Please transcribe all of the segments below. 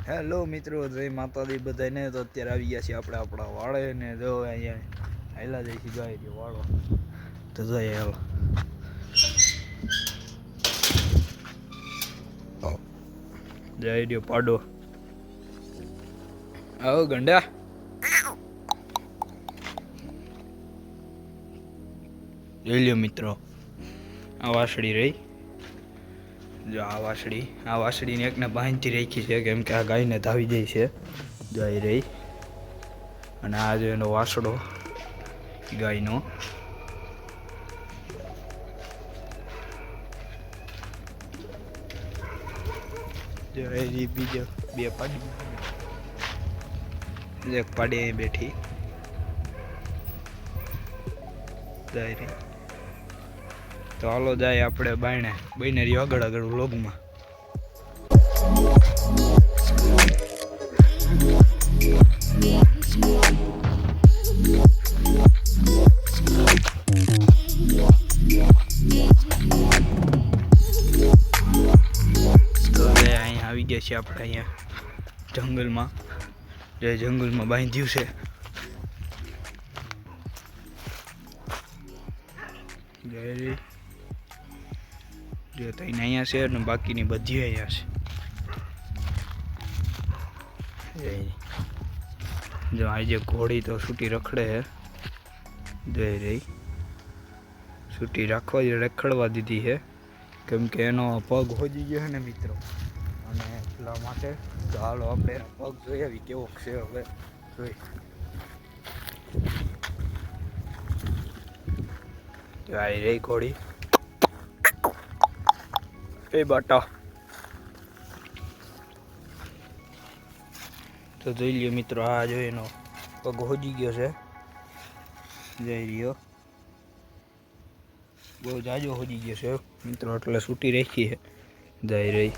Hello મિત્રો, જય માતાજી બધાને. તો અત્યારે આવી ગયા છીએ આપણે આપણા વાળે ને જો અહીંયા હાલા જાય છે ગાય રહ્યો વાળો તો જાય હાલ જાય રહ્યો પાડો. આવો ગંડા જોઈ લ્યો મિત્રો, આ વાસળી રહી. જો આ વાસળીને એકને બાંધતી રાખી છે કેમ કે આ ગાયને ધાવી જાય છે. ગાય રહી અને આ જો એનો વાસડો ગાયનો. જો એ બીજો બે પાડી, એક પાડી અહીં બેઠી જાય રહી. તો હાલો જાય આપણે બાયણે બહીને રહ્યો આગળ આગળ વ્લોગમાં. તો અહીંયા આવી ગયા છીએ આપણે અહીંયા જંગલમાં. જે જંગલમાં બાંધ્યું છે જો તઈને અહીંયા છે ને બાકીની બધી અહીંયા છે. જો આજે ઘોડી તો છૂટી રખડે છે. જઈ રહી છૂટી રાખવા જ રખડવા દીધી છે કેમ કે એનો પગ હોજી ગયો છે ને મિત્રો, અને એટલા માટે તો હાલો આપણે પગ જોઈ આવી કેવો છે. હવે જોઈ આવી રહી ઘોડી. એ બાટા તો જોઈ લ્યો મિત્રો, આ જો એનો પગ હોજી ગયો છે. જઈ રહ્યો બહુ જાજો હોજી ગયો છે મિત્રો, એટલે છૂટી રાખી છે. જઈ રહી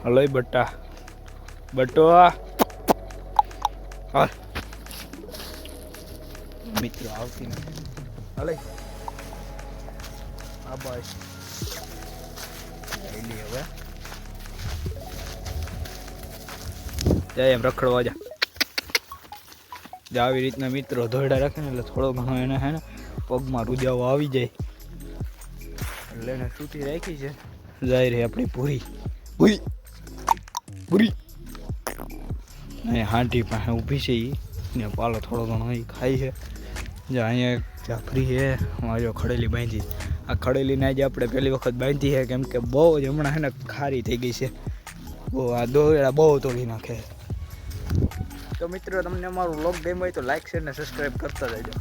હલો બટ્ટા બટ્ટો હા મિત્રો આવતી નથી. હલે હા બાય હવે જાય એમ રખડવા જા. આવી રીતના મિત્રો ધોયડા રાખે ને એટલે થોડો ઘણો એને હે ને પગમાં રૂજાવો આવી જાય એટલે એને છૂટી રાખી છે. જાય રહી આપણી પૂરી પૂરી પૂરી અહીંયા હાંડી પાસે ઊભી છે ને પાલો થોડો ઘણો એ ખાય છે. જે અહીંયા જાફરી છે જો ખડેલી બાંધી. આ ખડેલીને આજે આપણે પહેલી વખત બાંધી છે કેમ કે બહુ જ હમણાં છે ને ખારી થઈ ગઈ છે બહુ. આ દોયડા બહુ તોડી નાખે. તો મિત્રો તમને અમારું વ્લોગ ગમ્યો હોય તો લાઈક શેર ને સબસ્ક્રાઈબ કરતા રહેજો.